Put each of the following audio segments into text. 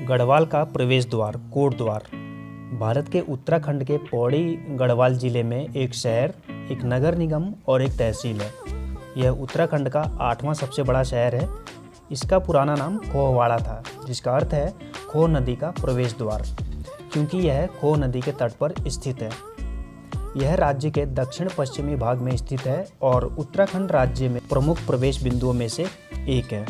गढ़वाल का प्रवेश द्वार कोटद्वार भारत के उत्तराखंड के पौड़ी गढ़वाल जिले में एक शहर, एक नगर निगम और एक तहसील है। यह उत्तराखंड का 8वां सबसे बड़ा शहर है। इसका पुराना नाम खोहवाड़ा था, जिसका अर्थ है खोह नदी का प्रवेश द्वार, क्योंकि यह खोह नदी के तट पर स्थित है। यह राज्य के दक्षिण पश्चिमी भाग में स्थित है और उत्तराखंड राज्य में प्रमुख प्रवेश बिंदुओं में से एक है।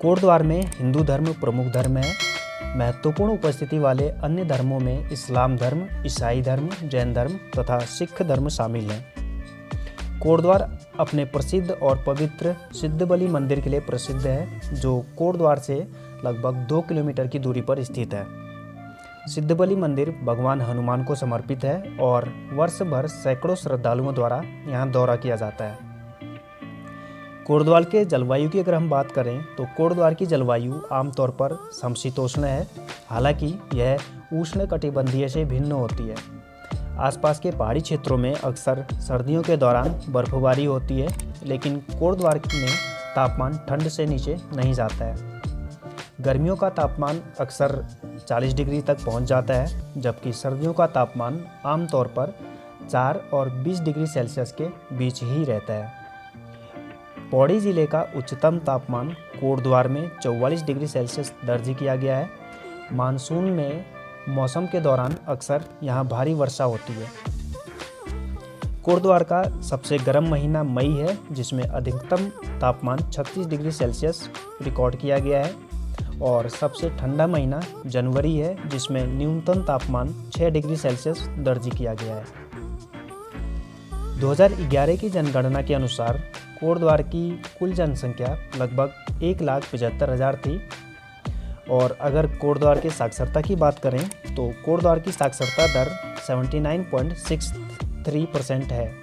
कोटद्वार में हिंदू धर्म प्रमुख धर्म है। महत्वपूर्ण उपस्थिति वाले अन्य धर्मों में इस्लाम धर्म, ईसाई धर्म, जैन धर्म तथा सिख धर्म शामिल हैं। कोटद्वार अपने प्रसिद्ध और पवित्र सिद्धबली मंदिर के लिए प्रसिद्ध है, जो कोटद्वार से लगभग 2 किलोमीटर की दूरी पर स्थित है। सिद्धबली मंदिर भगवान हनुमान को समर्पित है और वर्ष भर सैकड़ों श्रद्धालुओं द्वारा यहाँ दौरा किया जाता है। कोटद्वार के जलवायु की अगर हम बात करें तो कोटद्वार की जलवायु आमतौर पर समशीतोष्ण है, हालांकि यह उष्णकटिबंधीय से भिन्न होती है। आसपास के पहाड़ी क्षेत्रों में अक्सर सर्दियों के दौरान बर्फबारी होती है, लेकिन कोटद्वार में तापमान ठंड से नीचे नहीं जाता है। गर्मियों का तापमान अक्सर 40 डिग्री तक पहुंच जाता है, जबकि सर्दियों का तापमान आमतौर पर 4 और 20 डिग्री सेल्सियस के बीच ही रहता है। पौड़ी जिले का उच्चतम तापमान कोटद्वार में 44 डिग्री सेल्सियस दर्ज किया गया है। मानसून में मौसम के दौरान अक्सर यहाँ भारी वर्षा होती है। कोटद्वार का सबसे गर्म महीना मई है, जिसमें अधिकतम तापमान 36 डिग्री सेल्सियस रिकॉर्ड किया गया है, और सबसे ठंडा महीना जनवरी है, जिसमें न्यूनतम तापमान 6 डिग्री सेल्सियस दर्ज किया गया है। 2011 की जनगणना के अनुसार कोटद्वार की कुल जनसंख्या लगभग 1,75,000 थी। और अगर कोटद्वार के साक्षरता की बात करें तो कोटद्वार की साक्षरता दर 79.63% है,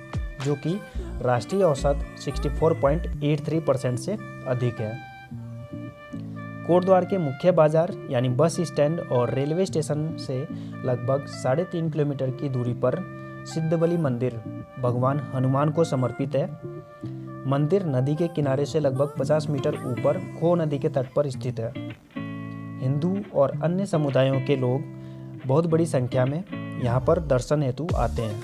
जो कि राष्ट्रीय औसत 64.83% से अधिक है। कोटद्वार के मुख्य बाजार यानी बस स्टैंड और रेलवे स्टेशन से लगभग 3.5 किलोमीटर की दूरी पर सिद्धबली मंदिर भगवान हनुमान को समर्पित है। मंदिर नदी के किनारे से लगभग 50 मीटर ऊपर खोह नदी के तट पर स्थित है। हिंदू और अन्य समुदायों के लोग बहुत बड़ी संख्या में यहाँ पर दर्शन हेतु आते हैं।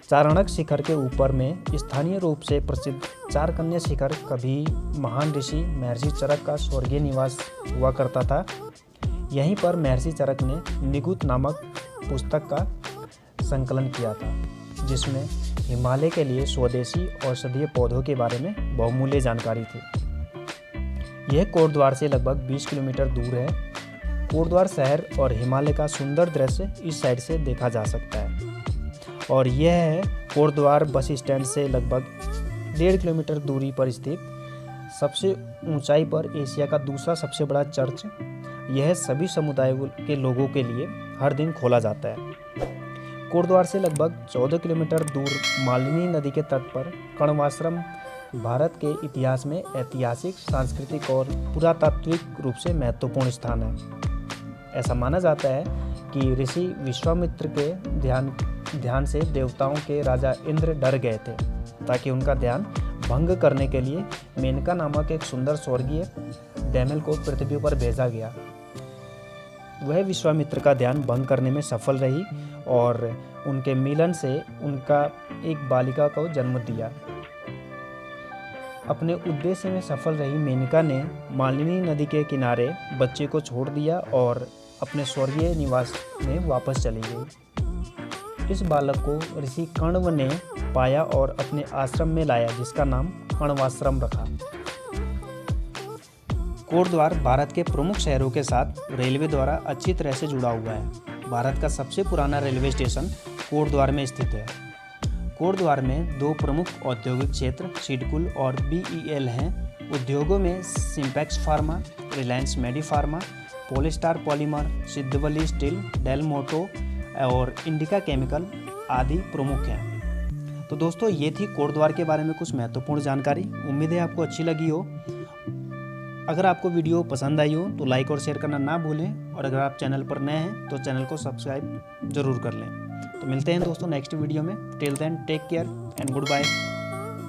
चारणक शिखर के ऊपर में स्थानीय रूप से प्रसिद्ध चारकन्या शिखर कभी महान ऋषि महर्षि चरक का स्वर्गीय निवास हुआ करता था। यहीं पर महर्षि चरक ने निगुत नामक पुस्तक का संकलन किया था, जिसमें हिमालय के लिए स्वदेशी औषधीय पौधों के बारे में बहुमूल्य जानकारी थी। यह कोटद्वार से लगभग 20 किलोमीटर दूर है। कोटद्वार शहर और हिमालय का सुंदर दृश्य इस साइड से देखा जा सकता है। और यह है कोटद्वार बस स्टैंड से लगभग 1.5 किलोमीटर दूरी पर स्थित सबसे ऊंचाई पर एशिया का दूसरा सबसे बड़ा चर्च। यह सभी समुदायों के लोगों के लिए हर दिन खोला जाता है। कोटद्वार से लगभग 14 किलोमीटर दूर मालिनी नदी के तट पर कण्वाश्रम भारत के इतिहास में ऐतिहासिक, सांस्कृतिक और पुरातात्विक रूप से महत्वपूर्ण स्थान है। ऐसा माना जाता है कि ऋषि विश्वामित्र के ध्यान से देवताओं के राजा इंद्र डर गए थे, ताकि उनका ध्यान भंग करने के लिए मेनका नामक एक सुंदर स्वर्गीय डैमल को पृथ्वी पर भेजा गया। वह विश्वामित्र का ध्यान भंग करने में सफल रही और उनके मिलन से उनका एक बालिका को जन्म दिया। अपने उद्देश्य में सफल रही मेनका ने मालिनी नदी के किनारे बच्चे को छोड़ दिया और अपने स्वर्गीय निवास में वापस चली गई। इस बालक को ऋषि कण्व ने पाया और अपने आश्रम में लाया, जिसका नाम कण्वाश्रम रखा। कोटद्वार भारत के प्रमुख शहरों के साथ रेलवे द्वारा अच्छी तरह से जुड़ा हुआ है। भारत का सबसे पुराना रेलवे स्टेशन कोटद्वार में स्थित है। कोटद्वार में 2 प्रमुख औद्योगिक क्षेत्र सिडकुल और BEL हैं। उद्योगों में Simpex pharma, Reliance Medipharma, Polystar polymer, Siddhbali steel, Dell Moto और इंडिका केमिकल आदि प्रमुख हैं। तो दोस्तों, ये थी कोटद्वार के बारे में कुछ महत्वपूर्ण जानकारी। उम्मीद है आपको अच्छी लगी हो। अगर आपको वीडियो पसंद आई हो तो लाइक और शेयर करना ना भूलें, और अगर आप चैनल पर नए हैं तो चैनल को सब्सक्राइब जरूर कर लें। तो मिलते हैं दोस्तों नेक्स्ट वीडियो में। Till then take care and good bye.